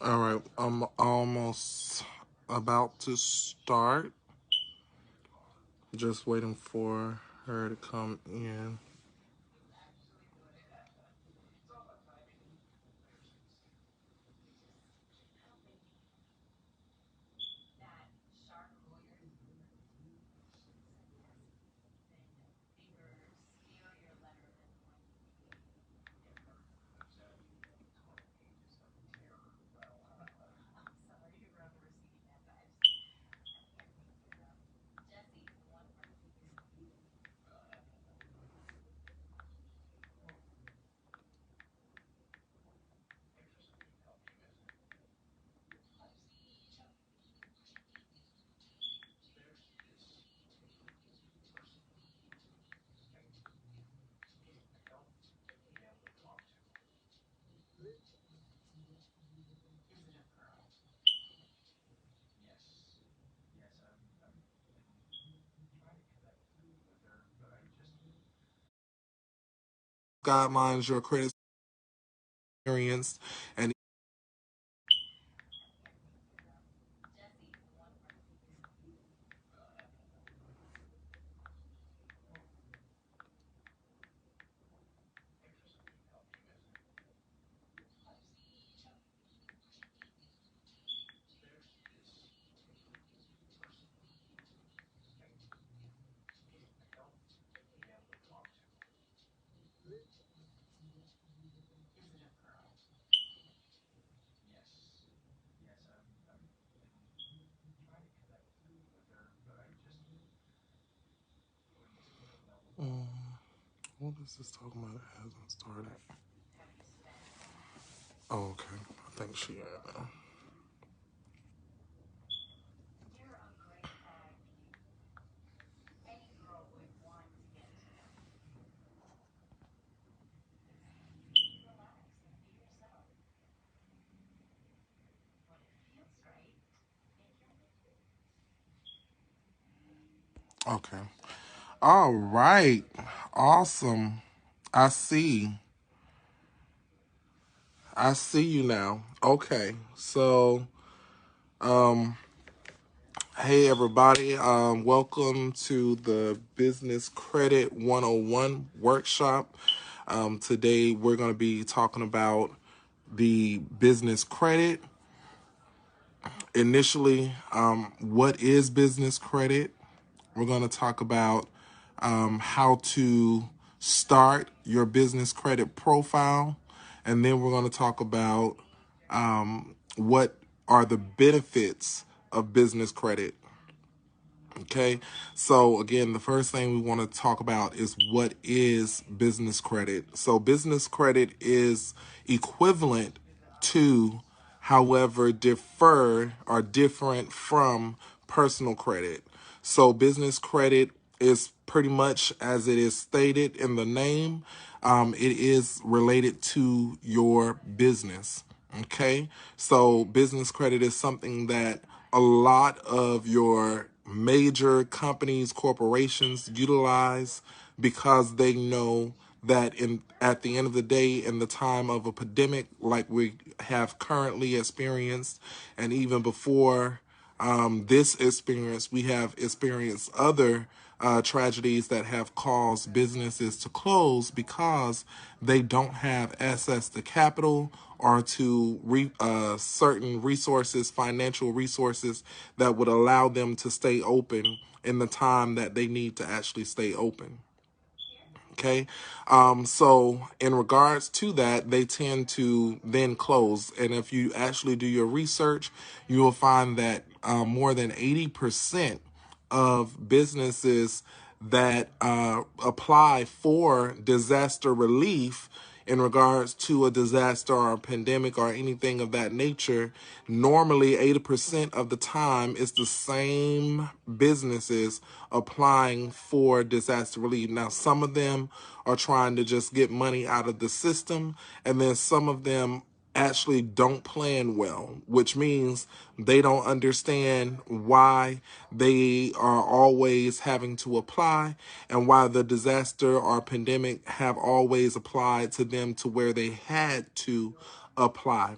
All right, I'm almost about to start. Just waiting for her to come in. Guidelines, your credit experience, and what is this talking about? It hasn't started. Oh, okay. I think she had now. Okay. All right. Awesome. I see. I see you now. Okay. So, um, hey everybody. Welcome to the Business Credit 101 workshop. Today we're going to be talking about the business credit. Initially, what is business credit? We're going to talk about how to start your business credit profile. And then we're going to talk about what are the benefits of business credit. Okay, so again, the first thing we want to talk about is what is business credit. So business credit is equivalent to, however, differ or different from personal credit. So business credit is pretty much as it is stated in the name. It is related to your business. Okay, so business credit is something that a lot of your major companies, corporations utilize because they know that at the end of the day, in the time of a pandemic like we have currently experienced, and even before this experience, we have experienced other tragedies that have caused businesses to close because they don't have access to capital or to certain resources, financial resources that would allow them to stay open in the time that they need to actually stay open. Okay. So in regards to that, they tend to then close. And if you actually do your research, you will find that more than 80% of businesses that apply for disaster relief in regards to a disaster or a pandemic or anything of that nature, normally 80% of the time it's the same businesses applying for disaster relief. Now, some of them are trying to just get money out of the system, and then some of them actually don't plan well, which means they don't understand why they are always having to apply and why the disaster or pandemic have always applied to them to where they had to apply.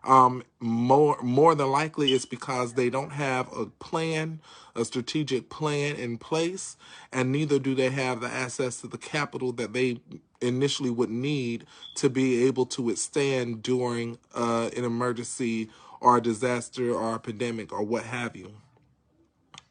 More than likely, it's because they don't have a plan, a strategic plan in place, and neither do they have the access to the capital that they initially would need to be able to withstand during an emergency or a disaster or a pandemic or what have you.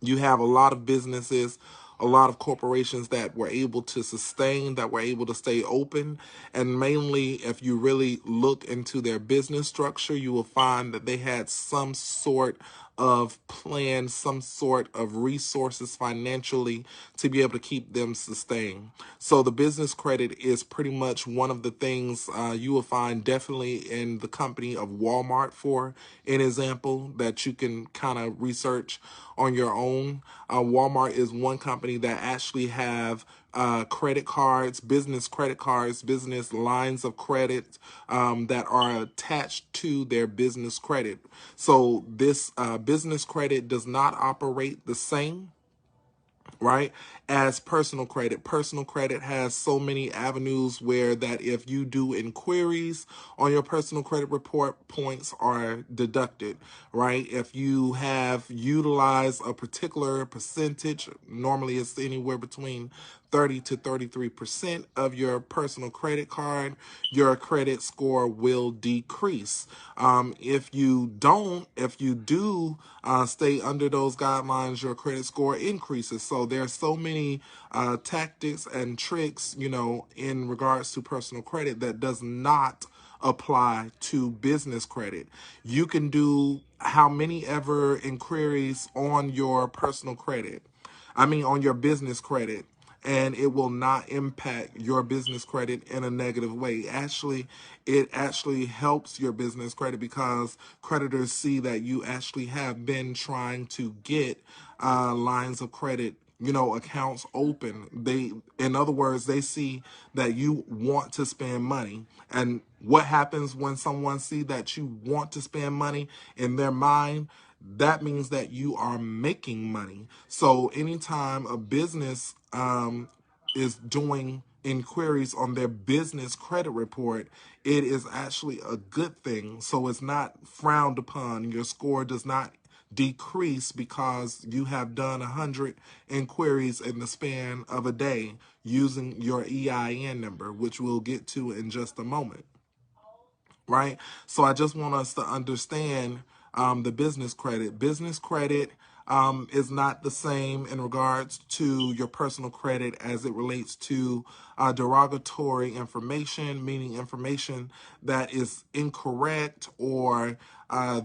You have a lot of businesses, a lot of corporations that were able to sustain, that were able to stay open. And mainly, if you really look into their business structure, you will find that they had some sort of plan, some sort of resources financially to be able to keep them sustained. So the business credit is pretty much one of the things you will find definitely in the company of Walmart, for an example, that you can kind of research on your own. Walmart is one company that actually have credit cards, business lines of credit that are attached to their business credit. So this business credit does not operate the same, right, as personal credit. Personal credit has so many avenues where that if you do inquiries on your personal credit report, points are deducted, right? If you have utilized a particular percentage, normally it's anywhere between 30 to 33% of your personal credit card, your credit score will decrease. If you do stay under those guidelines, your credit score increases. So there's so many tactics and tricks, in regards to personal credit that does not apply to business credit. You can do how many ever inquiries on your personal credit. On your business credit, and it will not impact your business credit in a negative way. It actually helps your business credit because creditors see that you actually have been trying to get lines of credit, accounts open. In other words, they see that you want to spend money. And what happens when someone see that you want to spend money in their mind? That means that you are making money. So anytime a business is doing inquiries on their business credit report, it is actually a good thing. So it's not frowned upon. Your score does not decrease because you have done 100 inquiries in the span of a day using your EIN number, which we'll get to in just a moment, right? So I just want us to understand the business credit. Business credit is not the same in regards to your personal credit as it relates to derogatory information, meaning information that is incorrect or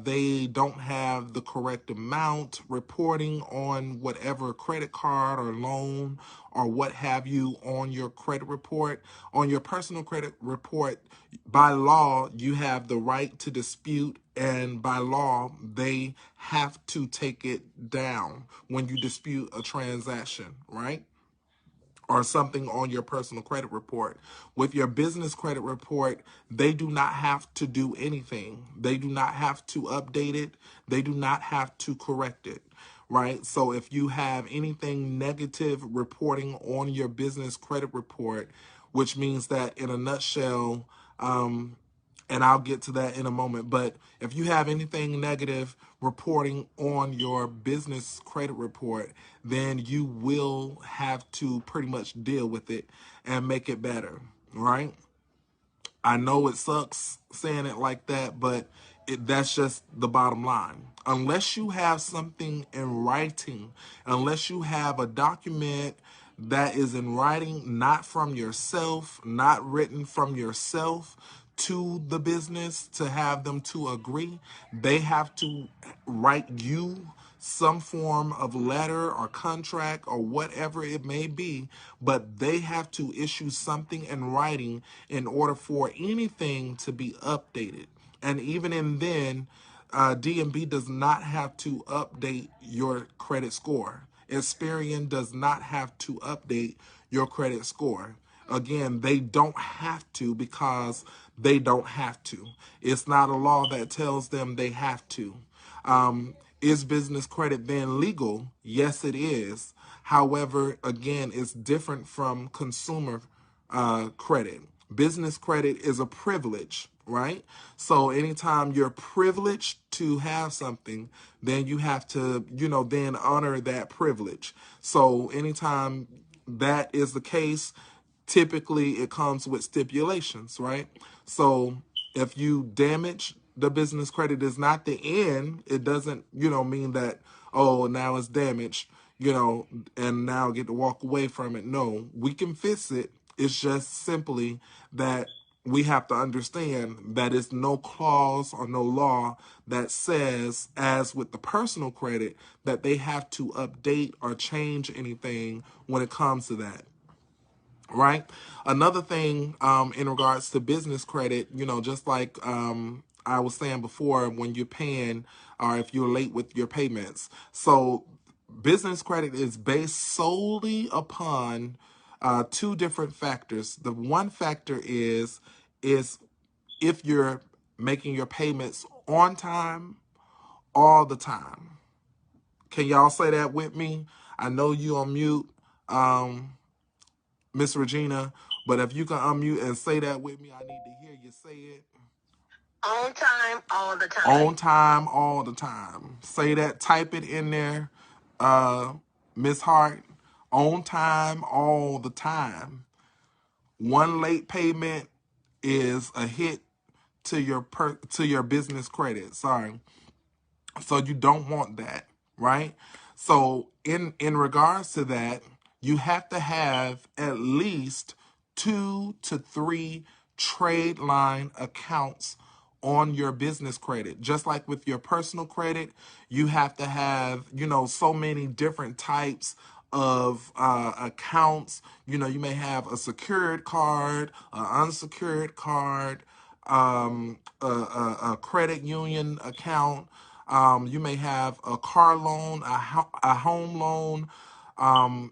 they don't have the correct amount reporting on whatever credit card or loan or what have you on your credit report. On your personal credit report, by law, you have the right to dispute, and by law, they have to take it down when you dispute a transaction, right? Or something on your personal credit report. With your business credit report, they do not have to do anything. They do not have to update it. They do not have to correct it, right? So if you have anything negative reporting on your business credit report, which means that in a nutshell, and I'll get to that in a moment. But if you have anything negative reporting on your business credit report, then you will have to pretty much deal with it and make it better, right? I know it sucks saying it like that, but that's just the bottom line. Unless you have something in writing, unless you have a document that is in writing, not from yourself, not written from yourself to the business to have them to agree, they have to write you some form of letter or contract or whatever it may be, but they have to issue something in writing in order for anything to be updated. And even in then, DMB does not have to update your credit score. Experian does not have to update your credit score. Again, they don't have to because they don't have to. It's not a law that tells them they have to. Is business credit then legal? Yes, it is. However, again, it's different from consumer credit. Business credit is a privilege, right? So anytime you're privileged to have something, then you have to, then honor that privilege. So anytime that is the case, typically it comes with stipulations, right? So if you damage the business credit, is not the end. It doesn't, mean that, oh, now it's damaged, and now get to walk away from it. No, we can fix it. It's just simply that we have to understand that it's no clause or no law that says, as with the personal credit, that they have to update or change anything when it comes to that. Right. Another thing in regards to business credit, just like I was saying before, when you're paying or if you're late with your payments. So business credit is based solely upon two different factors. The one factor is if you're making your payments on time all the time. Can y'all say that with me? I know you on mute. Miss Regina, but if you can unmute and say that with me, I need to hear you say it. On time, all the time. On time, all the time. Say that, type it in there, Miss Hart. On time, all the time. One late payment is a hit to your business credit. Sorry. So you don't want that, right? So in regards to that, you have to have at least 2 to 3 trade line accounts on your business credit. Just like with your personal credit, you have to have, so many different types of accounts. You may have a secured card, an unsecured card, a credit union account. You may have a car loan, a home loan,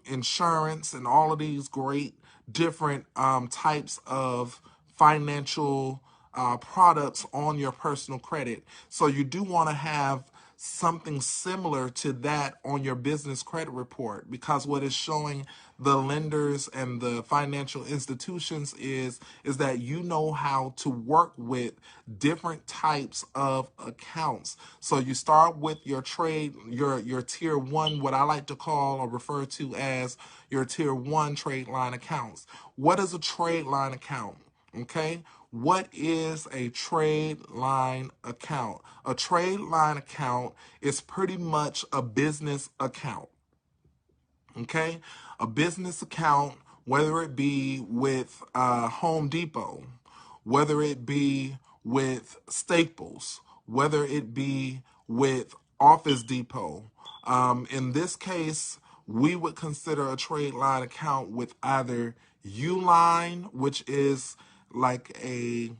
insurance, and all of these great different types of financial products on your personal credit. So you do want to have something similar to that on your business credit report, because what is showing the lenders and the financial institutions is that you know how to work with different types of accounts. So you start with your trade, your tier one, what I like to call or refer to as your tier one trade line accounts. What is a trade line account? Okay. What is a trade line account? A trade line account is pretty much a business account. Okay. A business account, whether it be with Home Depot, whether it be with Staples, whether it be with Office Depot. In this case, we would consider a trade line account with either Uline, which is like a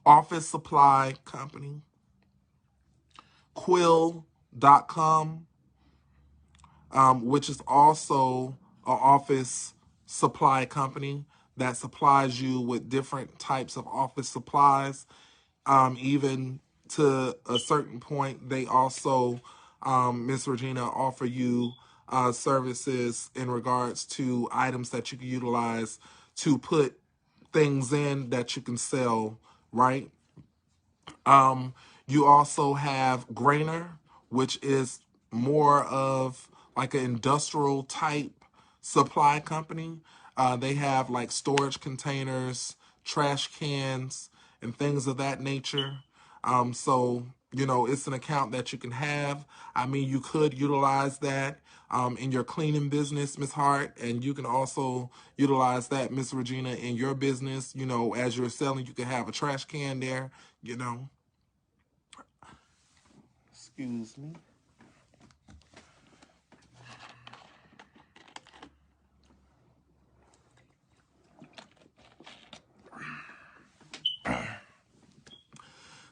office supply company, Quill.com, which is also an office supply company that supplies you with different types of office supplies. Even to a certain point, they also, Miss Regina, offer you services in regards to items that you can utilize to put things in that you can sell, right? You also have Grainer, which is more of like an industrial type supply company. They have like storage containers, trash cans, and things of that nature. So, it's an account that you can have. I mean, you could utilize that in your cleaning business, Miss Hart, and you can also utilize that, Miss Regina, in your business. As you're selling, you can have a trash can there, Excuse me.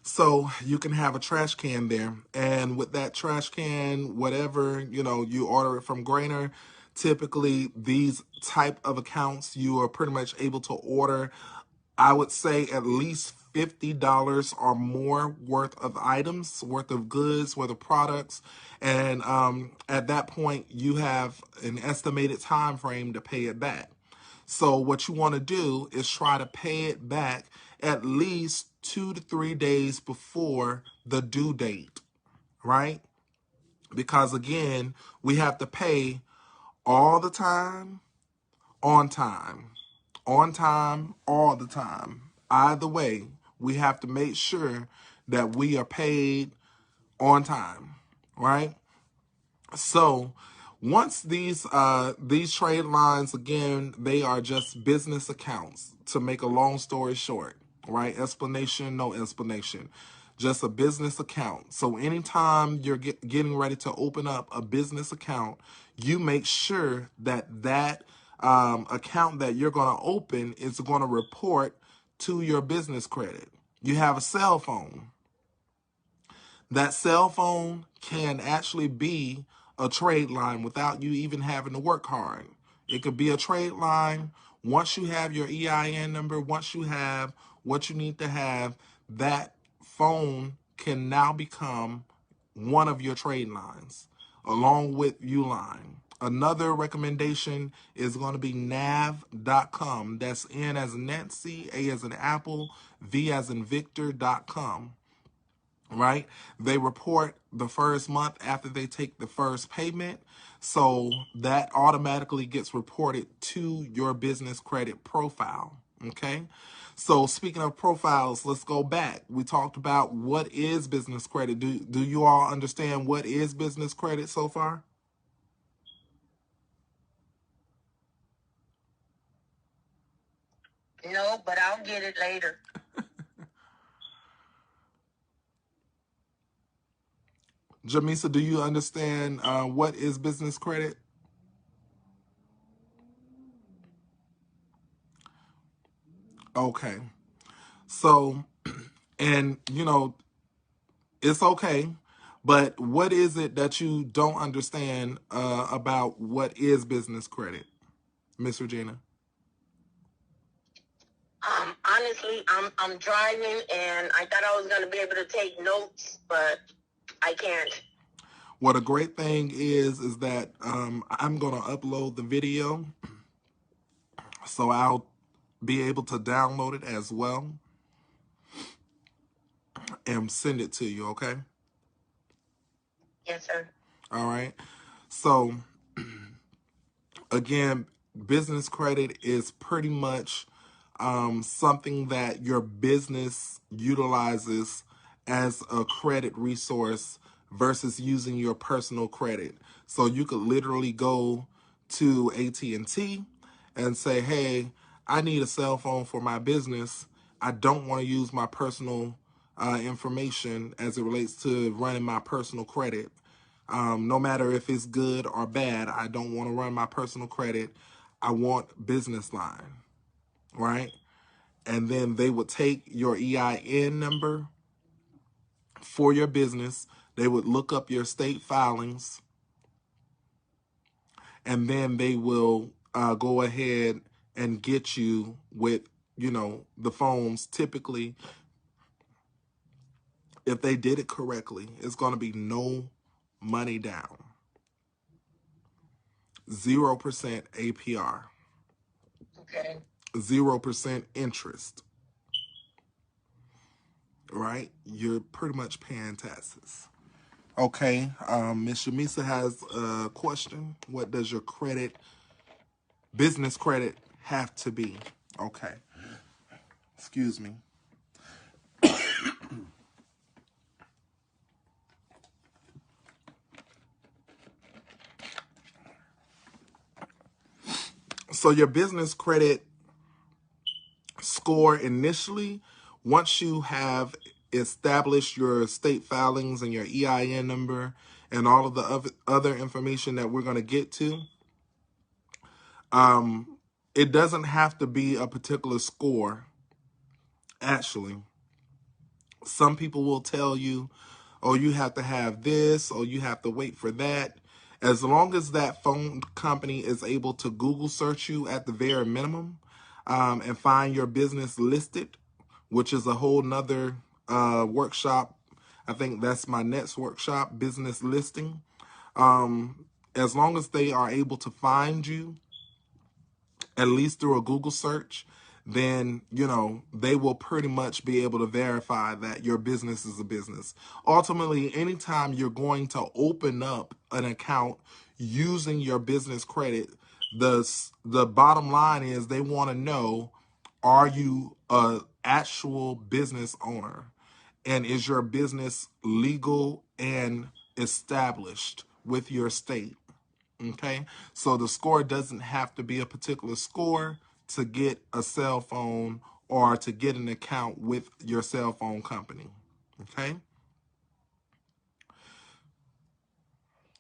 So you can have a trash can there. And with that trash can, whatever, you order it from Grainer. Typically, these type of accounts, you are pretty much able to order, I would say, at least $50 or more worth of items, worth of goods, worth of products. And at that point, you have an estimated time frame to pay it back. So what you want to do is try to pay it back at least 2 to 3 days before the due date, right? Because again, we have to pay all the time, on time, all the time. Either way, we have to make sure that we are paid on time, right? So once these trade lines, again, they are just business accounts, to make a long story short, right? Explanation, no explanation. Just a business account. So anytime you're getting ready to open up a business account, you make sure that account that you're going to open is going to report to your business credit. You have a cell phone. That cell phone can actually be a trade line without you even having to work hard. It could be a trade line. Once you have your EIN number, once you have what you need to have, that phone can now become one of your trade lines along with Uline. Another recommendation is going to be nav.com. That's N as in Nancy, A as in Apple, V as in Victor.com. Right? They report the first month after they take the first payment. So that automatically gets reported to your business credit profile. Okay. So speaking of profiles, let's go back. We talked about what is business credit. Do you all understand what is business credit so far? No, but I'll get it later. Jamisa, do you understand what is business credit? Okay. So, and it's okay, but what is it that you don't understand about what is business credit, Miss Regina? Honestly, I'm driving, and I thought I was gonna be able to take notes, but I can't. What a great thing is that I'm gonna upload the video, so I'll be able to download it as well and send it to you. Okay. Yes, sir. All right. So again, business credit is pretty much something that your business utilizes as a credit resource versus using your personal credit. So you could literally go to AT&T and say, hey, I need a cell phone for my business. I don't want to use my personal information as it relates to running my personal credit. No matter if it's good or bad, I don't want to run my personal credit. I want business line, right? And then they would take your EIN number for your business. They would look up your state filings, and then they will go ahead and get you with, the phones. Typically, if they did it correctly, it's going to be no money down, 0% APR. Okay. 0% interest, right? You're pretty much paying taxes. Okay, Ms. Shamisa has a question. What does your business credit have to be? Okay, excuse me. So your business credit score initially, once you have established your state filings and your EIN number and all of the other information that we're going to get to, it doesn't have to be a particular score. Actually, some people will tell you, oh, you have to have this, or you have to wait for that. As long as that phone company is able to Google search you at the very minimum and find your business listed, which is a whole nother workshop. I think that's my next workshop, business listing. As long as they are able to find you at least through a Google search, then, they will pretty much be able to verify that your business is a business. Ultimately, anytime you're going to open up an account using your business credit, the bottom line is they want to know, are you a actual business owner? And is your business legal and established with your state? Okay, so the score doesn't have to be a particular score to get a cell phone or to get an account with your cell phone company. Okay,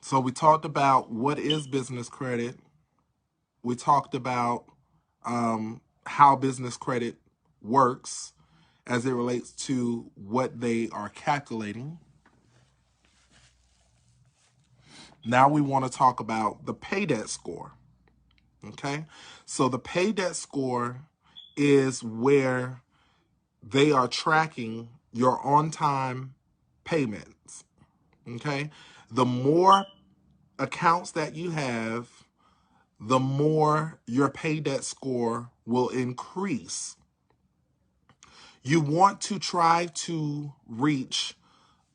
so we talked about what is business credit. We talked about how business credit works as it relates to what they are calculating. Now we want to talk about the pay debt score. Okay, so the pay debt score is where they are tracking your on-time payments. Okay, the more accounts that you have, the more your pay debt score will increase. You want to try to reach,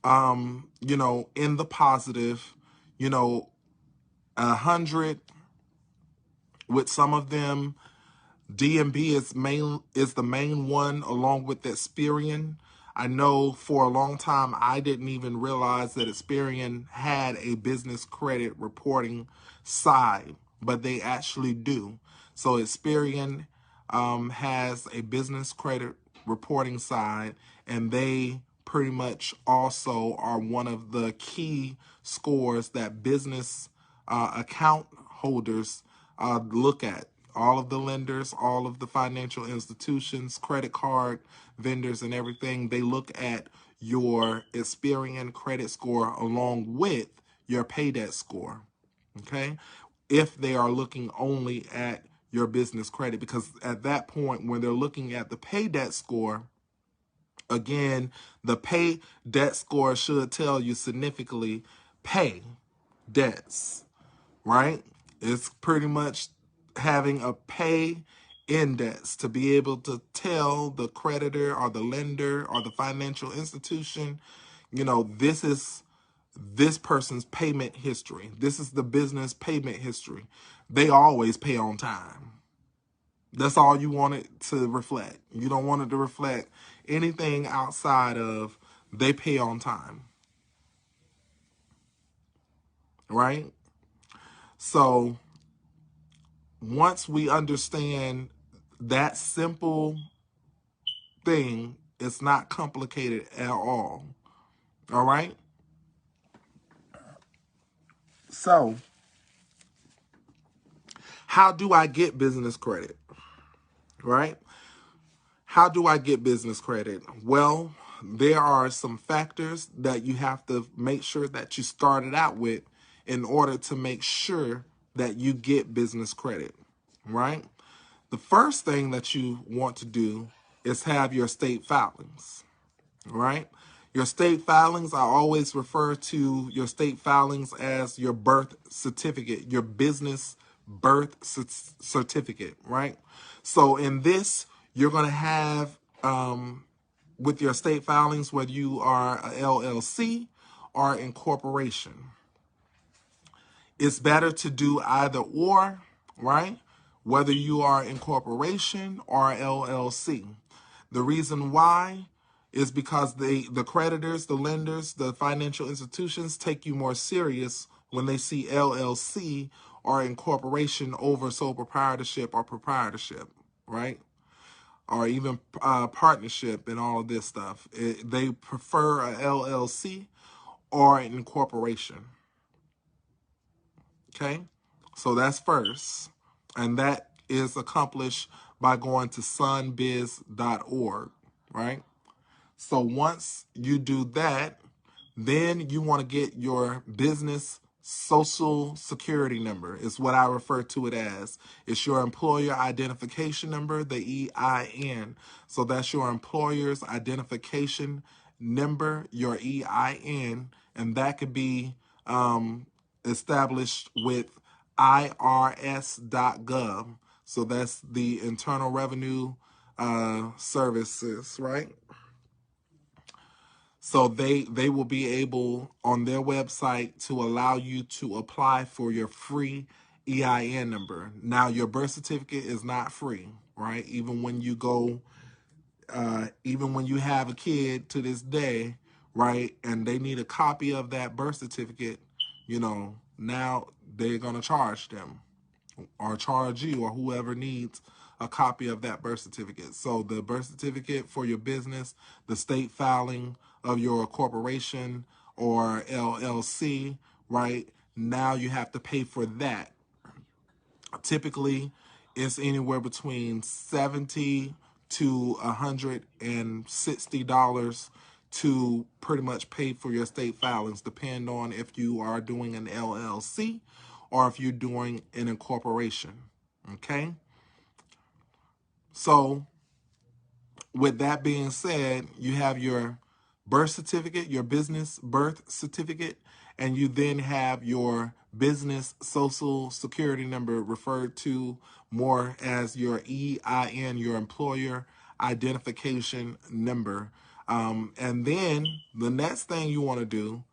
in the positive, 100. With some of them, DNB is the main one, along with Experian. I know for a long time I didn't even realize that Experian had a business credit reporting side, but they actually do. So Experian has a business credit reporting side, and they pretty much also are one of the key scores that business account holders look at. All of the lenders, all of the financial institutions, credit card vendors and everything, they look at your Experian credit score along with your pay debt score. Okay, if they are looking only at your business credit, because at that point, when they're looking at the pay debt score, again, the pay debt score should tell you significantly pay debts, right? It's pretty much having a pay index to be able to tell the creditor or the lender or the financial institution, this is this person's payment history. This is the business payment history. They always pay on time. That's all you want it to reflect. You don't want it to reflect anything outside of they pay on time. Right? So once we understand that simple thing, it's not complicated at all. All right? So, how do I get business credit? Right? How do I get business credit? Well, there are some factors that you have to make sure that you started out with in order to make sure that you get business credit, right? The first thing that you want to do is have your state filings, right? Your state filings, I always refer to your state filings as your birth certificate, your business birth certificate, right? So in this, you're going to have, with your state filings, whether you are a LLC or incorporation. It's better to do either or, right? Whether you are incorporation or LLC. The reason why is because the creditors, the lenders, the financial institutions take you more serious when they see LLC or incorporation over sole proprietorship or proprietorship, right? Or even partnership and all of this stuff. They prefer a LLC or an incorporation. Okay, so that's first. And that is accomplished by going to sunbiz.org, right? So once you do that, then you want to get your business social security number, is what I refer to it as. It's your employer identification number, the EIN. So that's your employer's identification number, your EIN, and that could be established with irs.gov. So that's the Internal Revenue Services, right? So they will be able on their website to allow you to apply for your free EIN number. Now, your birth certificate is not free, right? Even when you go, even when you have a kid to this day, right, and they need a copy of that birth certificate, you know, now they're going to charge them or charge you or whoever needs a copy of that birth certificate. So the birth certificate for your business, the state filing of your corporation or LLC, right? Now you have to pay for that. Typically, it's anywhere between $70 to $160 to pretty much pay for your state filings, depending on if you are doing an LLC or if you're doing an incorporation. Okay? So, with that being said, you have your birth certificate, your business birth certificate, and you then have your business social security number, referred to more as your EIN, your employer identification number. And then the next thing you want to do,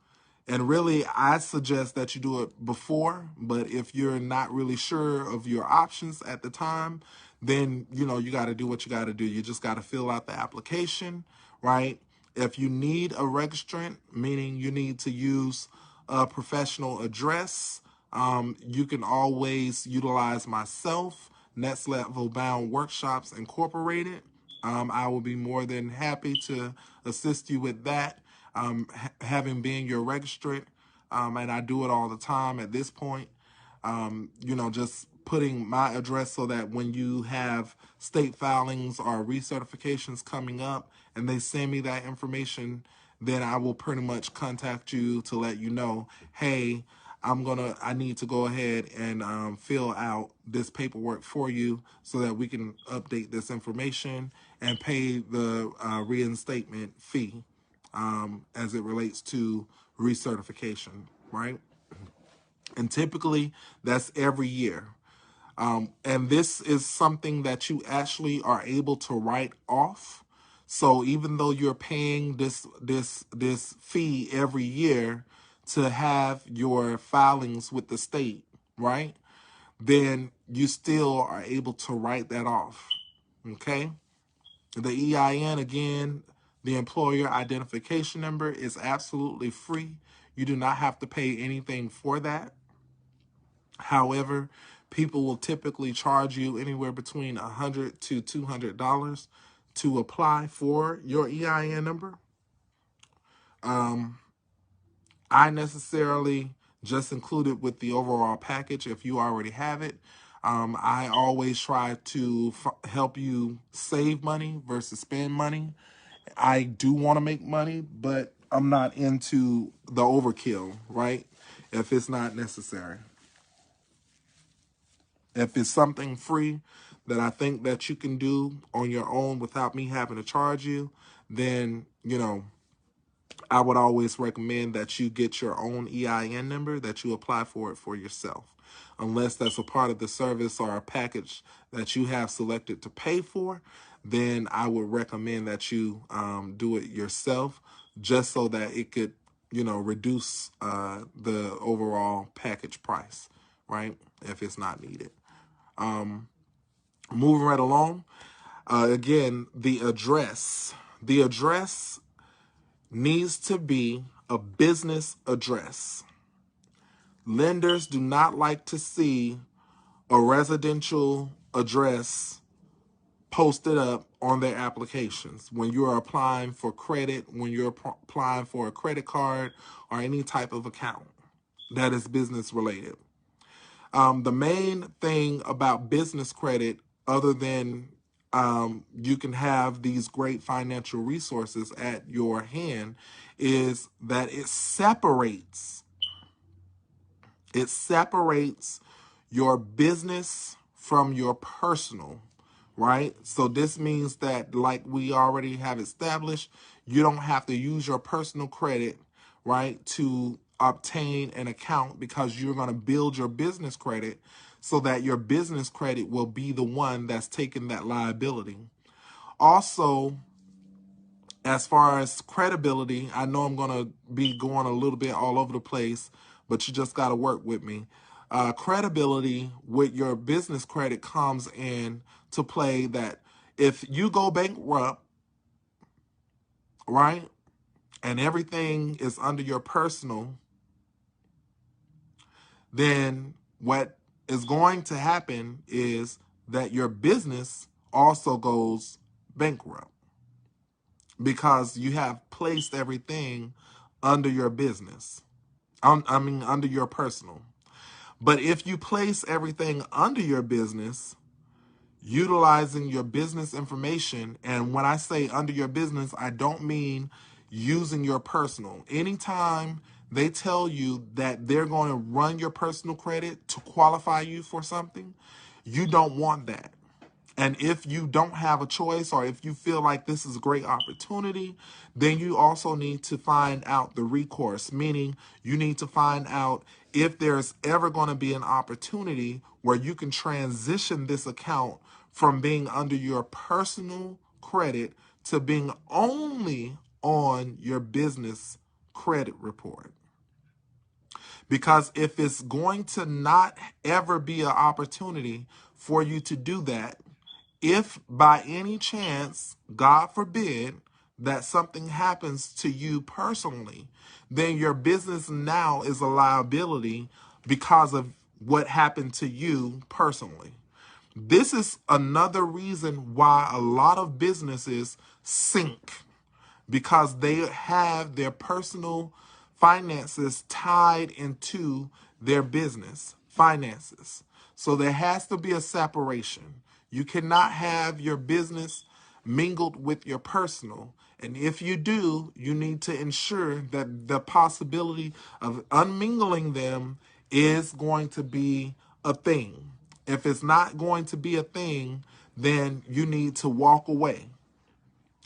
and really I suggest that you do it before, but if you're not really sure of your options at the time, then you know you got to do what you got to do. You just got to fill out the application, right? If you need a registrant, meaning you need to use a professional address, you can always utilize myself, Next Level Bound Workshops Incorporated. I will be more than happy to assist you with that, having been your registrant, and I do it all the time at this point. You know, just putting my address so that when you have state filings or recertifications coming up and they send me that information, then I will pretty much contact you to let you know, hey, I need to go ahead and fill out this paperwork for you so that we can update this information and pay the reinstatement fee as it relates to recertification, right? And typically that's every year. And this is something that you actually are able to write off. So even though you're paying this fee every year to have your filings with the state, right? Then you still are able to write that off. Okay? The EIN, again, the employer identification number, is absolutely free. You do not have to pay anything for that. However, people will typically charge you anywhere between $100 to $200 to apply for your EIN number. I necessarily just include it with the overall package if you already have it. I always try to help you save money versus spend money. I do want to make money, but I'm not into the overkill, right? If it's not necessary. If it's something free that I think that you can do on your own without me having to charge you, then, you know, I would always recommend that you get your own EIN number, that you apply for it for yourself. Unless that's a part of the service or a package that you have selected to pay for, then I would recommend that you do it yourself, just so that it could, you know, reduce the overall package price, right? If it's not needed. Moving right along. Again, the address. The address needs to be a business address. Lenders do not like to see a residential address posted up on their applications when you're applying for credit, when you're applying for a credit card or any type of account that is business related. The main thing about business credit, other than you can have these great financial resources at your hand, is that it separates your business from your personal, right? So this means that, like we already have established, you don't have to use your personal credit, right, to obtain an account, because you're going to build your business credit so that your business credit will be the one that's taking that liability. Also, as far as credibility, I know I'm going to be going a little bit all over the place, but you just got to work with me. Credibility with your business credit comes in to play that if you go bankrupt, right, and everything is under your personal, then what is going to happen is that your business also goes bankrupt because you have placed everything under your business. Under your personal. But if you place everything under your business, utilizing your business information, and when I say under your business, I don't mean using your personal. Anytime they tell you that they're going to run your personal credit to qualify you for something, you don't want that. And if you don't have a choice, or if you feel like this is a great opportunity, then you also need to find out the recourse, meaning you need to find out if there's ever going to be an opportunity where you can transition this account from being under your personal credit to being only on your business credit report. Because if it's going to not ever be an opportunity for you to do that, if by any chance, God forbid, that something happens to you personally, then your business now is a liability because of what happened to you personally. This is another reason why a lot of businesses sink, because they have their personal finances tied into their business finances. So there has to be a separation. You cannot have your business mingled with your personal. And if you do, you need to ensure that the possibility of unmingling them is going to be a thing. If it's not going to be a thing, then you need to walk away,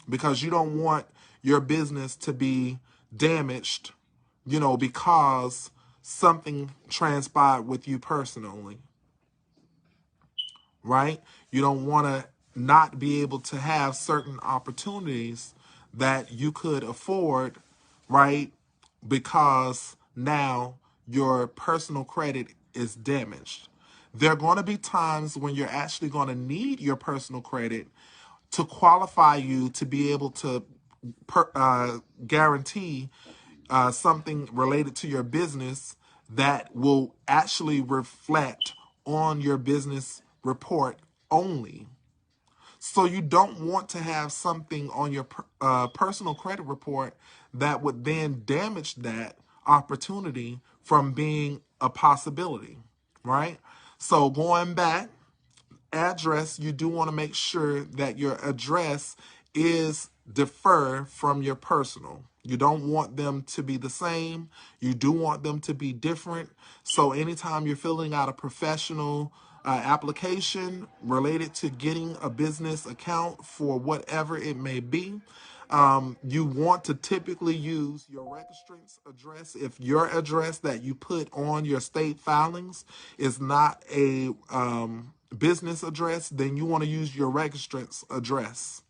because you don't want your business to be damaged, because something transpired with you personally, right? You don't want to not be able to have certain opportunities that you could afford, right? Because now your personal credit is damaged. There are going to be times when you're actually going to need your personal credit to qualify you to be able to guarantee something related to your business that will actually reflect on your business report only. So you don't want to have something on your personal credit report that would then damage that opportunity from being a possibility, right? So going back, address, you do want to make sure that your address is differ from your personal. You don't want them to be the same. You do want them to be different. So anytime you're filling out a professional application related to getting a business account for whatever it may be, you want to typically use your registrant's address. If your address that you put on your state filings is not a business address, then you want to use your registrant's address.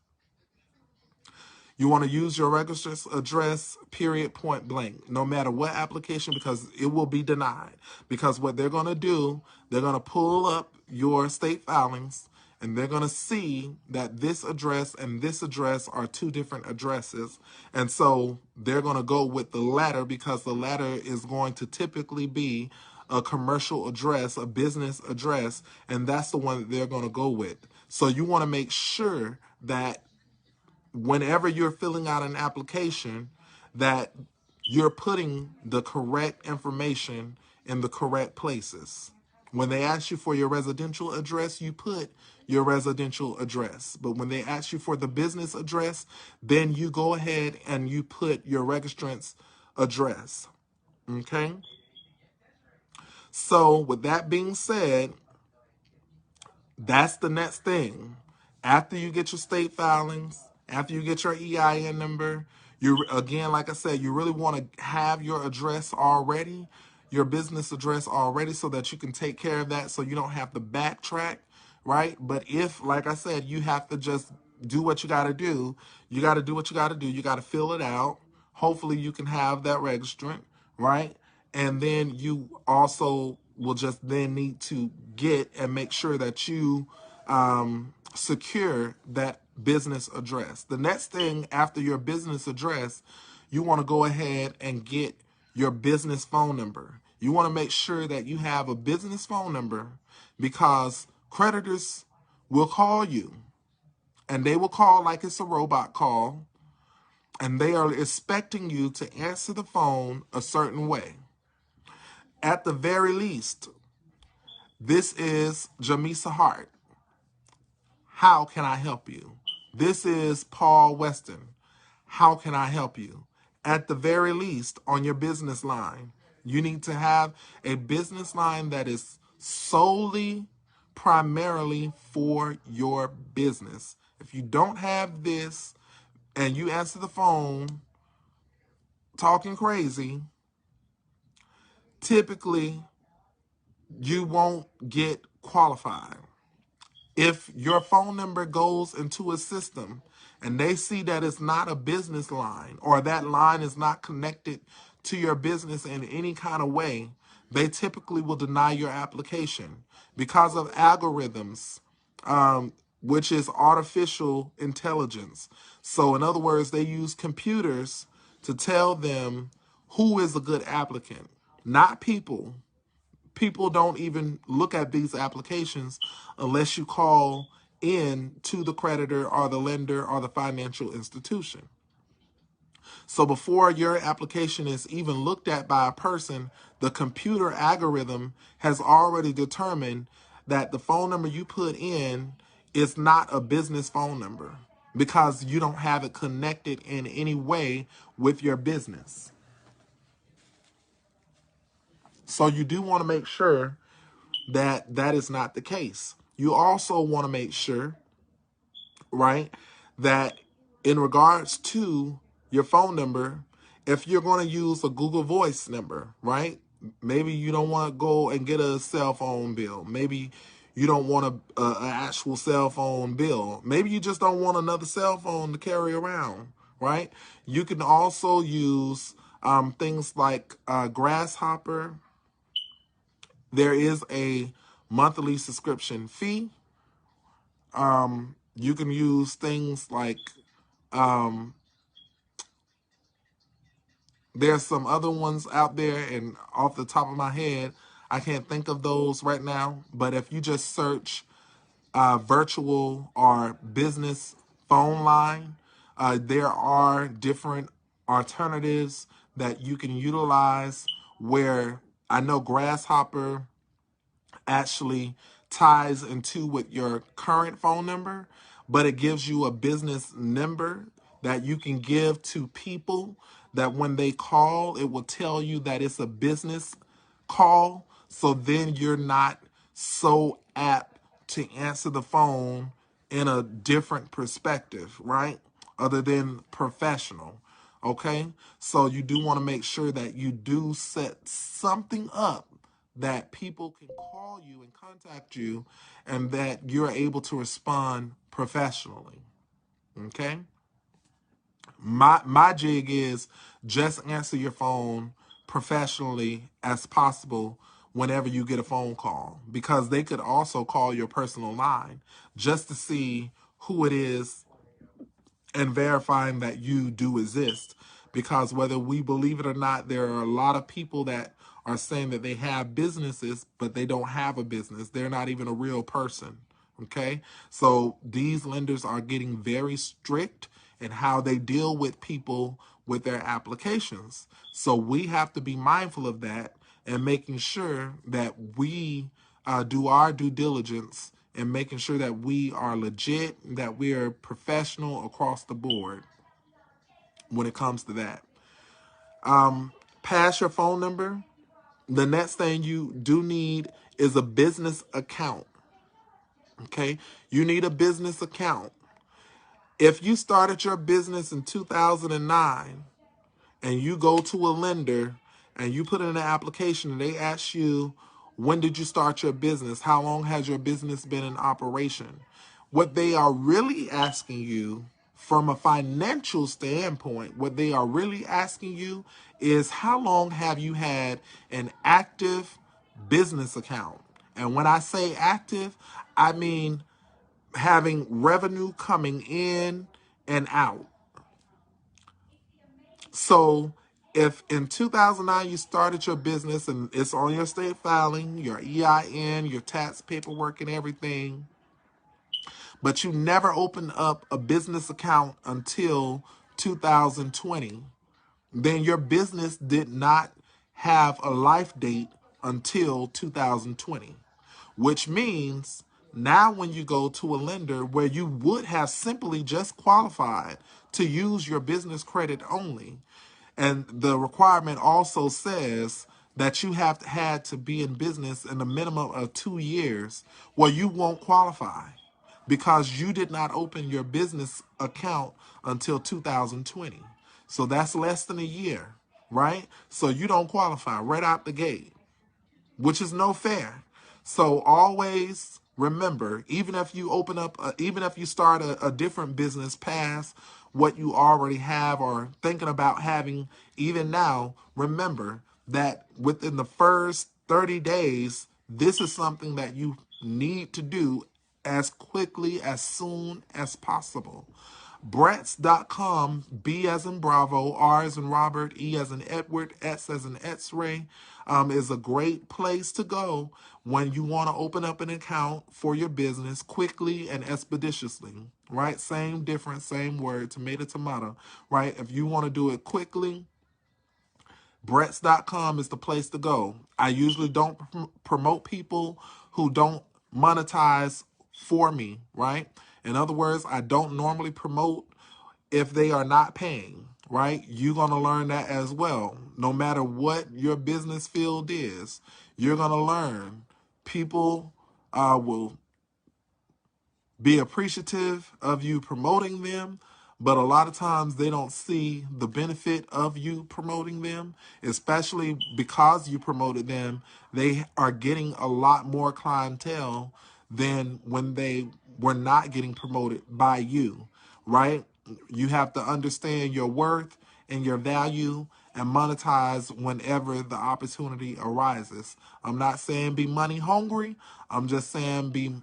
You want to use your registrant's address, period, point blank, no matter what application, because it will be denied. Because what they're going to do, they're going to pull up your state filings, and they're going to see that this address and this address are two different addresses. And so they're going to go with the latter, because the latter is going to typically be a commercial address, a business address, and that's the one that they're going to go with. So you want to make sure that whenever you're filling out an application, that you're putting the correct information in the correct places. When they ask you for your residential address, you put your residential address. But when they ask you for the business address, then you go ahead and you put your registrant's address. Okay? So with that being said, that's the next thing. After you get your state filings, after you get your EIN number, you again, like I said, you really want to have your address already. your business address already so that you can take care of that so you don't have to backtrack, right? But if, like I said, you have to just do what you got to do, you got to do what you got to do. You got to fill it out. Hopefully you can have that registrant, right? And then you also will just then need to get and make sure that you secure that business address. The next thing after your business address, you want to go ahead and get your business phone number. You want to make sure that you have a business phone number because creditors will call you, and they will call like it's a robot call, and they are expecting you to answer the phone a certain way. At the very least, this is Jamisa Hart. How can I help you? This is Paul Weston. How can I help you? At the very least, on your business line, you need to have a business line that is solely, primarily for your business. If you don't have this and you answer the phone talking crazy, typically you won't get qualified. If your phone number goes into a system and they see that it's not a business line or that line is not connected to your business in any kind of way, they typically will deny your application because of algorithms, which is artificial intelligence. So in other words, they use computers to tell them who is a good applicant, not people. People don't even look at these applications unless you call in to the creditor or the lender or the financial institution. So before your application is even looked at by a person, the computer algorithm has already determined that the phone number you put in is not a business phone number because you don't have it connected in any way with your business. So you do want to make sure that that is not the case. You also want to make sure, right, that in regards to your phone number, if you're going to use a Google Voice number, right, maybe you don't want to go and get a cell phone bill. Maybe you don't want an actual cell phone bill. Maybe you just don't want another cell phone to carry around, right? You can also use things like Grasshopper. There is a monthly subscription fee. You can use things like there's some other ones out there, and off the top of my head, I can't think of those right now. But if you just search virtual or business phone line, there are different alternatives that you can utilize where I know Grasshopper actually ties into with your current phone number, but it gives you a business number that you can give to people that when they call, it will tell you that it's a business call. So then you're not so apt to answer the phone in a different perspective, right? Other than professional. Okay? So you do want to make sure that you do set something up that people can call you and contact you and that you're able to respond professionally. Okay? My jig is just answer your phone professionally as possible whenever you get a phone call, because they could also call your personal line just to see who it is and verifying that you do exist. Because whether we believe it or not, there are a lot of people that are saying that they have businesses, but they don't have a business. They're not even a real person. Okay? So these lenders are getting very strict in how they deal with people with their applications. So we have to be mindful of that and making sure that we do our due diligence and making sure that we are legit, that we are professional across the board when it comes to that. Pass your phone number. The next thing you do need is a business account. Okay? You need a business account. If you started your business in 2009 and you go to a lender and you put in an application and they ask you, when did you start your business? How long has your business been in operation? What they are really asking you from a financial standpoint, what they are really asking you is, how long have you had an active business account? And when I say active, I mean having revenue coming in and out. So if in 2009 you started your business and it's on your state filing, your EIN, your tax paperwork and everything, but you never opened up a business account until 2020, then your business did not have a life date until 2020, which means now when you go to a lender where you would have simply just qualified to use your business credit only, and the requirement also says that you have had to be in business in a minimum of 2 years, well, you won't qualify because you did not open your business account until 2020. So that's less than a year, right? So you don't qualify right out the gate, which is no fair. So always remember, even if you open up, even if you start a different business past what you already have or thinking about having, even now, remember that within the first 30 days, this is something that you need to do as quickly, as soon as possible. Bretts.com, B as in Bravo, R as in Robert, E as in Edward, S as in X-ray, is a great place to go when you want to open up an account for your business quickly and expeditiously, right? Same difference, same word, tomato, tomato, right? If you want to do it quickly, Bretts.com is the place to go. I usually don't promote people who don't monetize for me, right? In other words, I don't normally promote if they are not paying, right? You're going to learn that as well. No matter what your business field is, you're going to learn people will be appreciative of you promoting them, but a lot of times they don't see the benefit of you promoting them, especially because you promoted them. They are getting a lot more clientele than when they were not getting promoted by you, right? You have to understand your worth and your value and monetize whenever the opportunity arises. I'm not saying be money hungry. I'm just saying be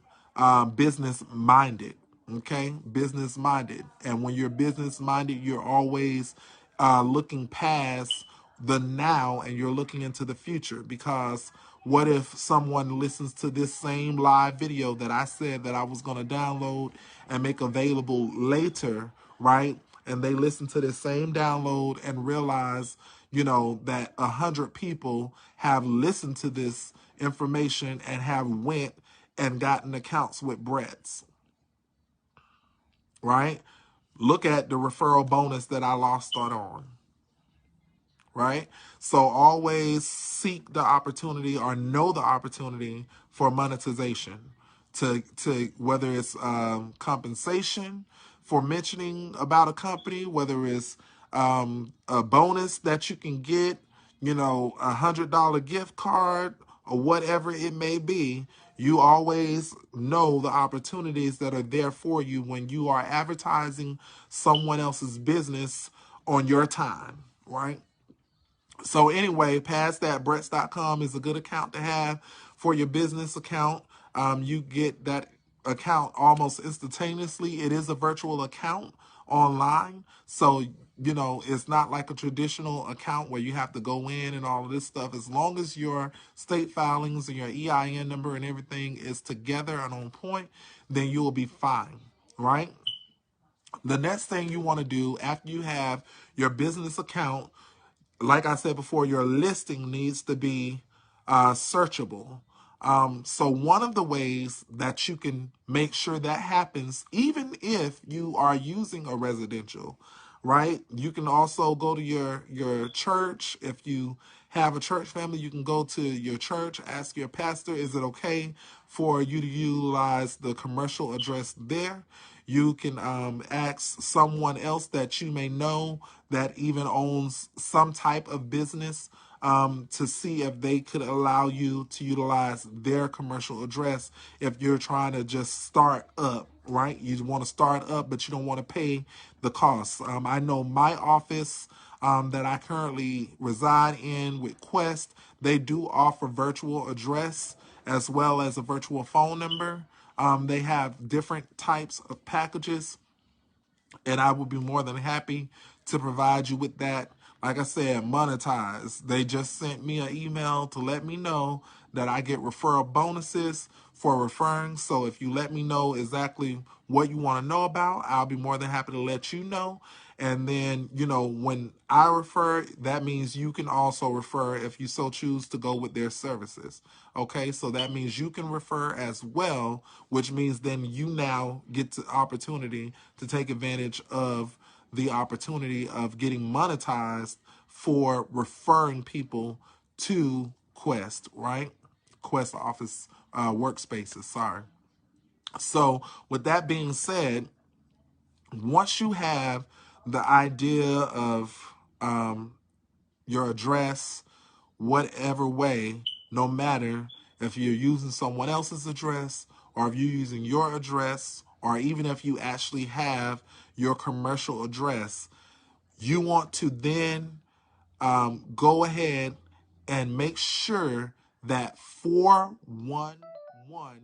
business minded. Okay, business minded. And when you're business minded, you're always looking past the now and you're looking into the future, because what if someone listens to this same live video that I said that I was going to download and make available later, right? And they listen to the same download and realize, that 100 people have listened to this information and have went and gotten accounts with Bretts, right? Look at the referral bonus that I lost out on, right? So always seek the opportunity or know the opportunity for monetization, to whether it's compensation for mentioning about a company, whether it's a bonus that you can get, $100 gift card or whatever it may be. You always know the opportunities that are there for you when you are advertising someone else's business on your time, right? So anyway, past that, Bretts.com is a good account to have for your business account. You get that account almost instantaneously. It is a virtual account online. So, it's not like a traditional account where you have to go in and all of this stuff. As long as your state filings and your EIN number and everything is together and on point, then you will be fine, right? The next thing you want to do after you have your business account, like I said before, your listing needs to be searchable. So one of the ways that you can make sure that happens, even if you are using a residential, right? You can also go to your church. If you have a church family, you can go to your church, ask your pastor, is it okay for you to utilize the commercial address there? You can ask someone else that you may know that even owns some type of business to see if they could allow you to utilize their commercial address if you're trying to just start up, right? You want to start up, but you don't want to pay the costs. I know my office that I currently reside in with Quest, they do offer virtual address as well as a virtual phone number. They have different types of packages, and I would be more than happy to provide you with that. Like I said, monetize. They just sent me an email to let me know that I get referral bonuses for referring. So if you let me know exactly what you want to know about, I'll be more than happy to let you know. And then, when I refer, that means you can also refer if you so choose to go with their services. Okay, so that means you can refer as well, which means then you now get the opportunity to take advantage of the opportunity of getting monetized for referring people to Quest, right? Quest Office workspaces, sorry. So with that being said, once you have the idea of your address, whatever way, no matter if you're using someone else's address or if you're using your address, or even if you actually have your commercial address, you want to then go ahead and make sure that 411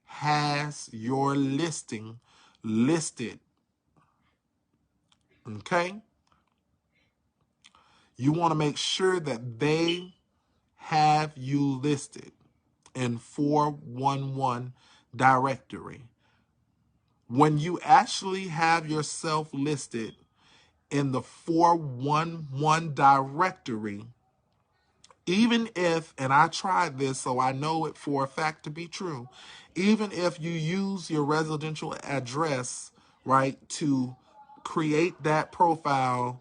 has your listing listed. Okay? You want to make sure that they have you listed in 411 directory. When you actually have yourself listed in the 411 directory, even if, and I tried this so I know it for a fact to be true, even if you use your residential address, right, to create that profile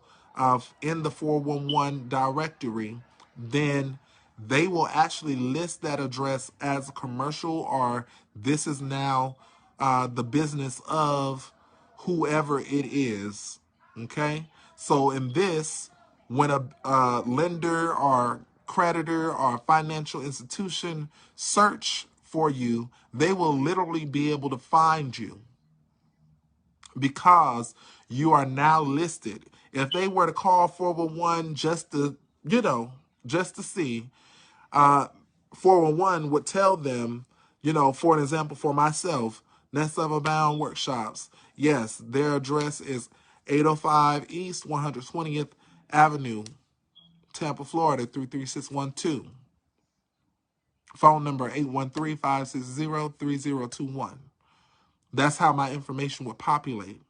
in the 411 directory, then they will actually list that address as a commercial, or this is now the business of whoever it is. Okay, so in this, when a lender or creditor or financial institution search for you, they will literally be able to find you because you are now listed. If they were to call 411 just to, just to see, 411 would tell them, for an example, for myself, Next Level Bound Workshops, yes, their address is 805 East 120th Avenue, Tampa, Florida, 33612. Phone number 813-560-3021. That's how my information would populate.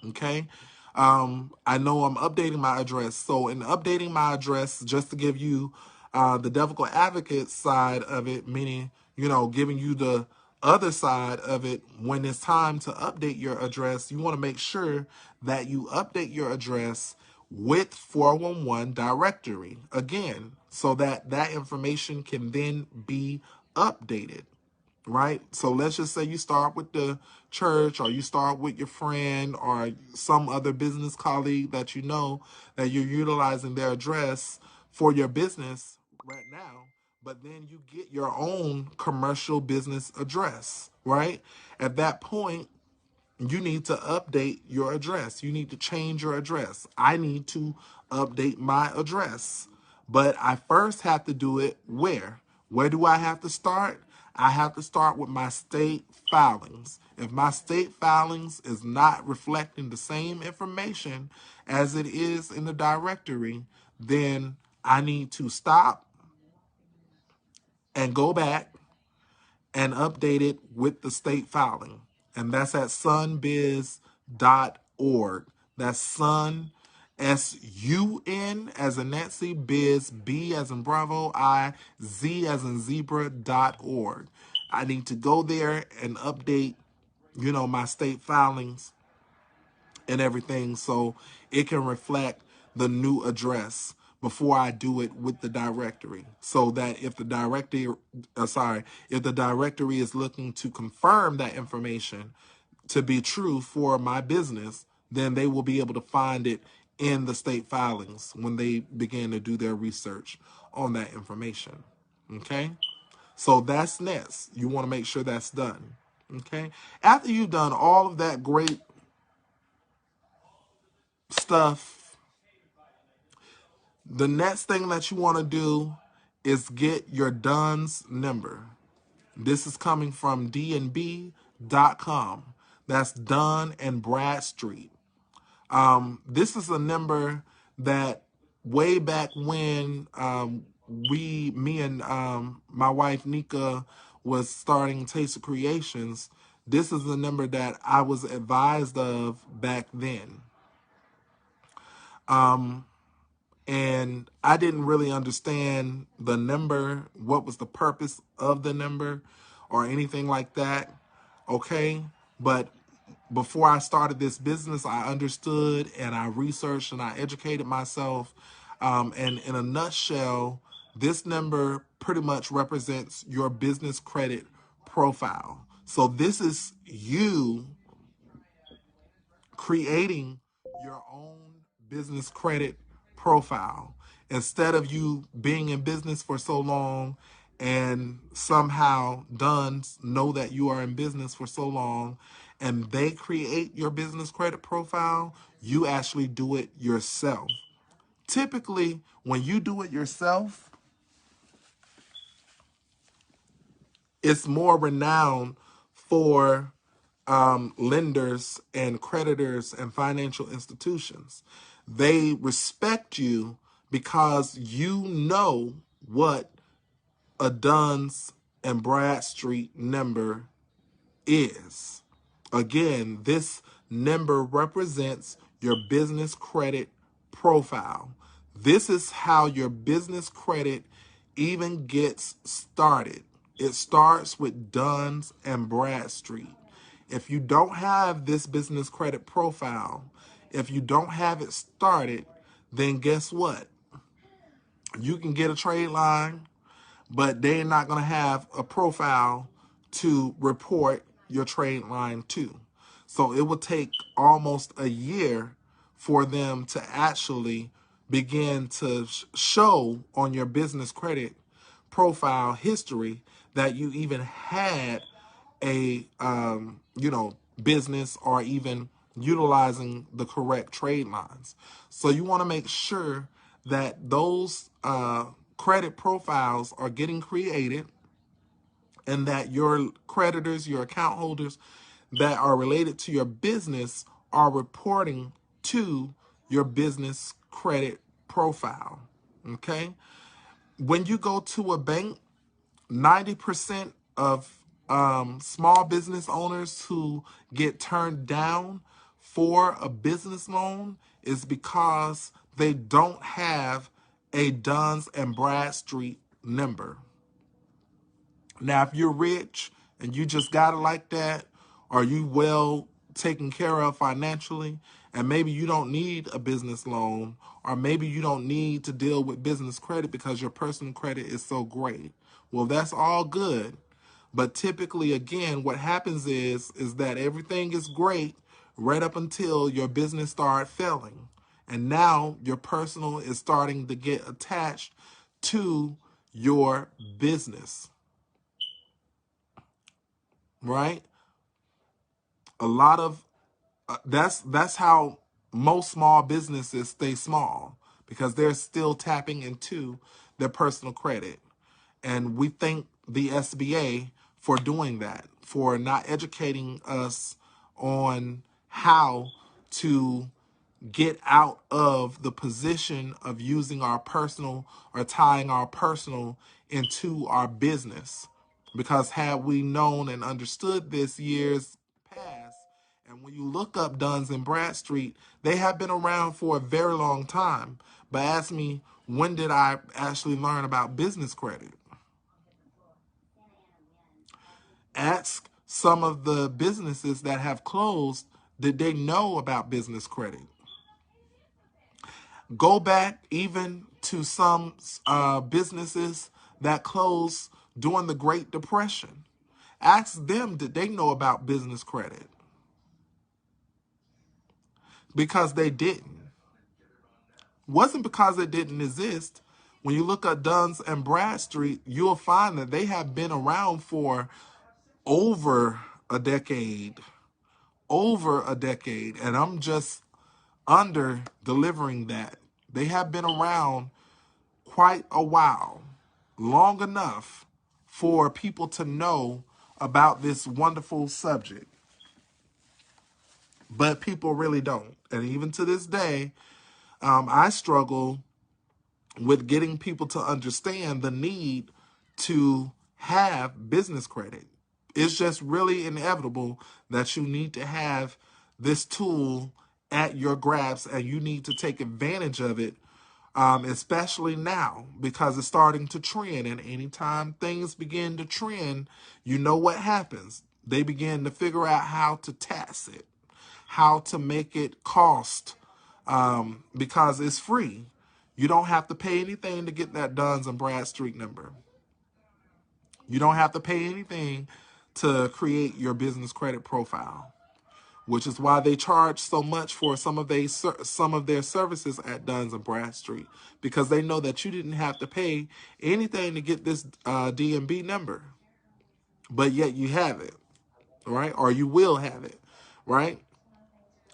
Okay. I know I'm updating my address. So in updating my address, just to give you the Devil Advocate side of it, meaning, giving you the other side of it, when it's time to update your address, you want to make sure that you update your address with 411 directory again, so that that information can then be updated. Right? So let's just say you start with the church, or you start with your friend or some other business colleague that you know that you're utilizing their address for your business right now, but then you get your own commercial business address, right? At that point, you need to update your address. You need to change your address. I need to update my address. But I first have to do it where? Where do I have to start? I have to start with my state filings. If my state filings is not reflecting the same information as it is in the directory, then I need to stop and go back and update it with the state filing. And that's at sunbiz.org. That's sun, S-U-N as in Nancy, biz, B as in Bravo, I, Z as in zebra.org. I need to go there and update, my state filings and everything so it can reflect the new address before I do it with the directory, so that if the directory is looking to confirm that information to be true for my business, then they will be able to find it in the state filings when they begin to do their research on that information. Okay? So that's next. You want to make sure that's done. Okay? After you've done all of that great stuff, the next thing that you want to do is get your DUNS number. This is coming from dnb.com. That's Dun and Bradstreet. This is a number that way back when me and my wife Nika was starting Taste of Creations, this is the number that I was advised of back then. And I didn't really understand the number, what was the purpose of the number or anything like that. Okay. But before I started this business, I understood and I researched and I educated myself. And in a nutshell, this number pretty much represents your business credit profile. So this is you creating your own business credit profile. Instead of you being in business for so long and somehow DUNS know that you are in business for so long and they create your business credit profile, you actually do it yourself. Typically, when you do it yourself, it's more renowned for lenders and creditors and financial institutions. They respect you because you know what a Duns and Bradstreet number is. Again, this number represents your business credit profile. This is how your business credit even gets started. It starts with Duns and Bradstreet. If you don't have this business credit profile, if you don't have it started, then guess what? You can get a trade line, but they're not going to have a profile to report your trade line to. So it will take almost a year for them to actually begin to show on your business credit profile history that you even had a business or even utilizing the correct trade lines. So you want to make sure that those credit profiles are getting created and that your creditors, your account holders that are related to your business are reporting to your business credit profile. Okay? When you go to a bank, 90% of small business owners who get turned down for a business loan is because they don't have a Duns and Bradstreet number. Now, if you're rich and you just got it like that, or you well taken care of financially, and maybe you don't need a business loan, or maybe you don't need to deal with business credit because your personal credit is so great. Well, that's all good. But typically, again, what happens is that everything is great right up until your business starts failing. And now your personal is starting to get attached to your business. Right? A lot of that's how most small businesses stay small, because they're still tapping into their personal credit. And we thank the SBA for doing that, for not educating us on how to get out of the position of using our personal or tying our personal into our business. Because had we known and understood this years past, and when you look up Duns and Bradstreet, they have been around for a very long time. But ask me, when did I actually learn about business credit? Ask some of the businesses that have closed, did they know about business credit? Go back even to some businesses that closed during the Great Depression. Ask them, did they know about business credit? Because they didn't. wasn't because it didn't exist. When you look at Duns and Bradstreet, you'll find that they have been around for over a decade, and I'm just under delivering that. They have been around quite a while, long enough for people to know about this wonderful subject. But people really don't. And even to this day, I struggle with getting people to understand the need to have business credit. It's just really inevitable that you need to have this tool at your grasp, and you need to take advantage of it, especially now because it's starting to trend. And anytime things begin to trend, you know what happens. They begin to figure out how to tax it, how to make it cost, because it's free. You don't have to pay anything to get that Duns and Bradstreet number. You don't have to pay anything to create your business credit profile, which is why they charge so much for some of their services at Duns and Bradstreet, because they know that you didn't have to pay anything to get this DMB number, but yet you have it, right? Or you will have it, right?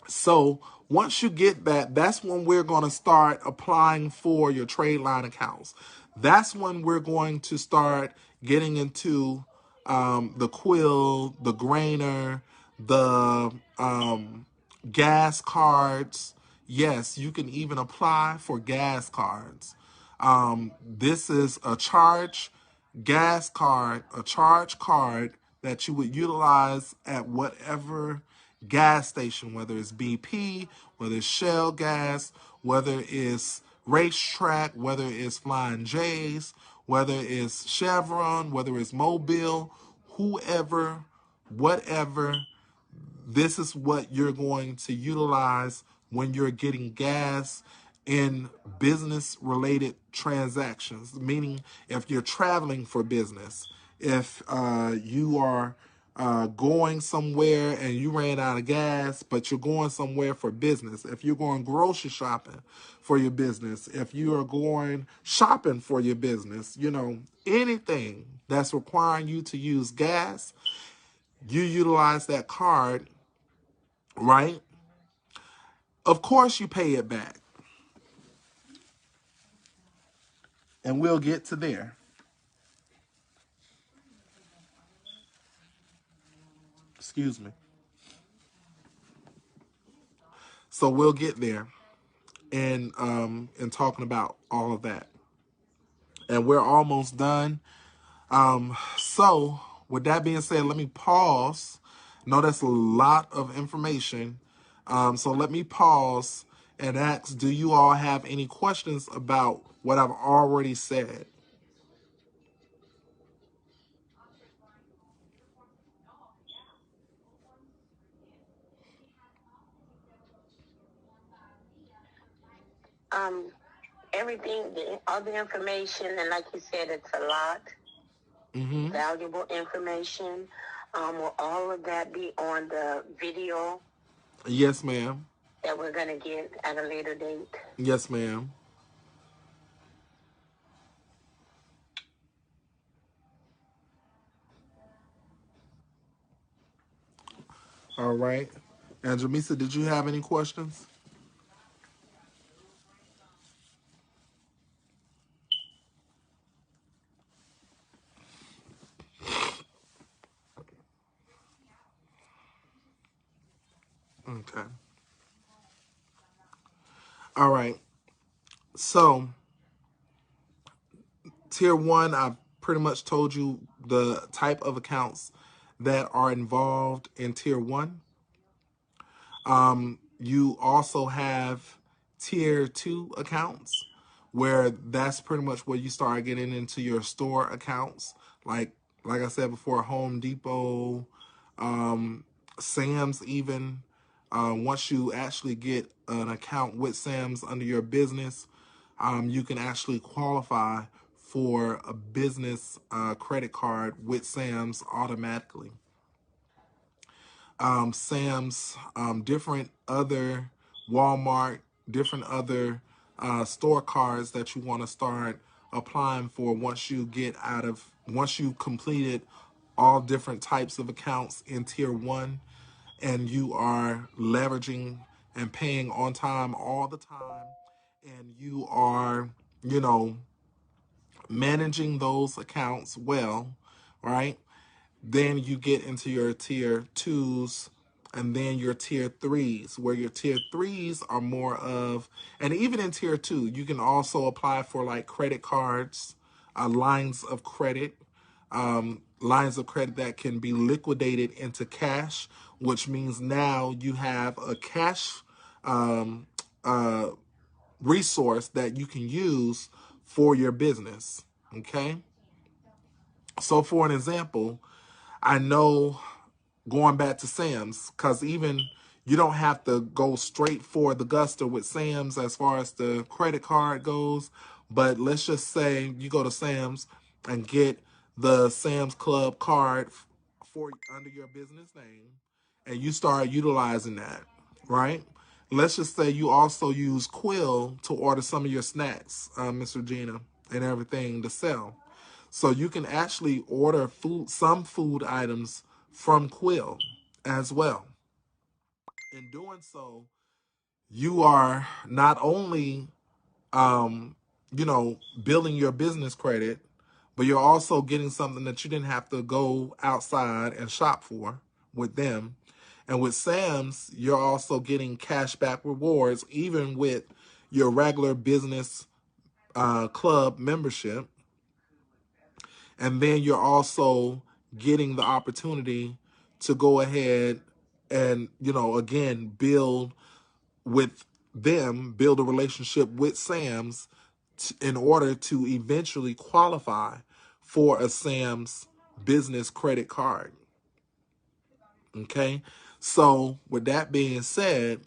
So once you get that, that's when we're going to start applying for your trade line accounts. That's when we're going to start getting into the Quill, the Grainer, the gas cards. Yes, you can even apply for gas cards. This is a charge card that you would utilize at whatever gas station, whether it's BP, whether it's Shell Gas, whether it's Racetrack, whether it's Flying J's, whether it's Chevron, whether it's Mobile, whoever, whatever. This is what you're going to utilize when you're getting gas in business related transactions, meaning if you're traveling for business, if you are going somewhere and you ran out of gas, but you're going somewhere for business, if you're going grocery shopping for your business, if you are going shopping for your business, anything that's requiring you to use gas, you utilize that card, right? Of course you pay it back. And we'll get to there. Excuse me. So we'll get there and talking about all of that. And we're almost done. So with that being said, let me pause. I know that's a lot of information. So let me pause and ask, do you all have any questions about what I've already said? Everything, all the information, and like you said, it's a lot. Valuable information. Will all of that be on the video? Yes, ma'am. That we're going to get at a later date? Yes, ma'am. All right. And Jamisa, did you have any questions? Okay. All right. So, tier one, I've pretty much told you the type of accounts that are involved in tier one. You also have tier two accounts, where that's pretty much where you start getting into your store accounts. Like I said before, Home Depot, Sam's even. Once you actually get an account with Sam's under your business, you can actually qualify for a business credit card with Sam's automatically. Sam's, different other Walmart, different other store cards that you want to start applying for once you completed all different types of accounts in tier 1, and you are leveraging and paying on time all the time, and you are, you know, managing those accounts well, right? Then you get into your tier 2s and then your tier 3s, where your tier 3s are more of, and even in tier 2, you can also apply for like credit cards, lines of credit, lines of credit that can be liquidated into cash, which means now you have a cash um, uh, resource that you can use for your business. Okay. So for an example, I know, going back to Sam's, because even you don't have to go straight for the Guster with Sam's as far as the credit card goes. But let's just say you go to Sam's and get the Sam's Club card for under your business name, and you start utilizing that, right? Let's just say you also use Quill to order some of your snacks, Miss Regina, and everything to sell. So you can actually order some food items from Quill as well. In doing so, you are not only, building your business credit, but you're also getting something that you didn't have to go outside and shop for with them. And with Sam's, you're also getting cashback rewards, even with your regular business club membership. And then you're also getting the opportunity to go ahead and, again, build a relationship with Sam's in order to eventually qualify for a Sam's business credit card. Okay. So with that being said,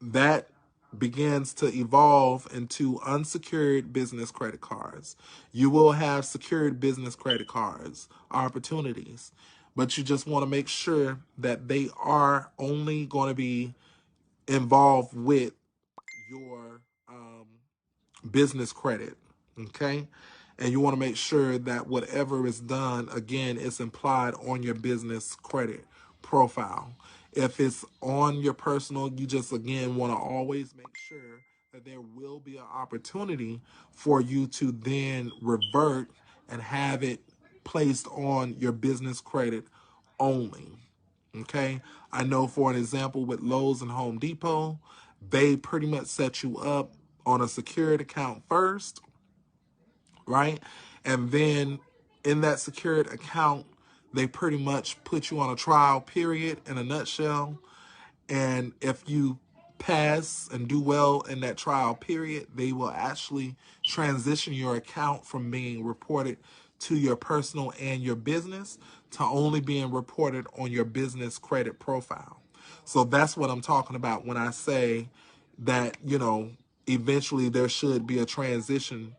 that begins to evolve into unsecured business credit cards. You will have secured business credit cards opportunities, but you just want to make sure that they are only going to be involved with your business credit. Okay. And you want to make sure that whatever is done, again, is implied on your business credit profile. If it's on your personal, you just, again, want to always make sure that there will be an opportunity for you to then revert and have it placed on your business credit only. Okay. I know, for an example, with Lowe's and Home Depot, they pretty much set you up on a secured account first, right? And then in that secured account, they pretty much put you on a trial period in a nutshell. And if you pass and do well in that trial period, they will actually transition your account from being reported to your personal and your business to only being reported on your business credit profile. So that's what I'm talking about when I say that, eventually there should be a transition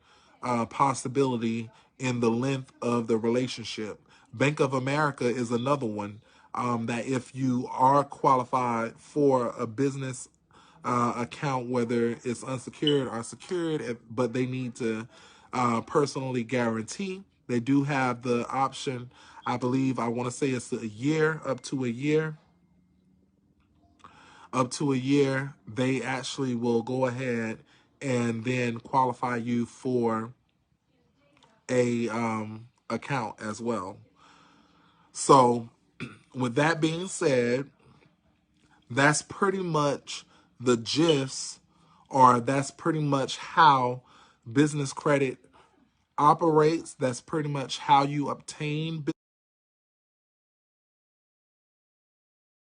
possibility in the length of the relationship. Bank of America is another one, that if you are qualified for a business account, whether it's unsecured or secured, but they need to personally guarantee, they do have the option. I believe, I want to say it's a year, up to a year. Up to a year, they actually will go ahead and then qualify you for a account as well. So with that being said, that's pretty much the gist, or that's pretty much how business credit operates. That's pretty much how you obtain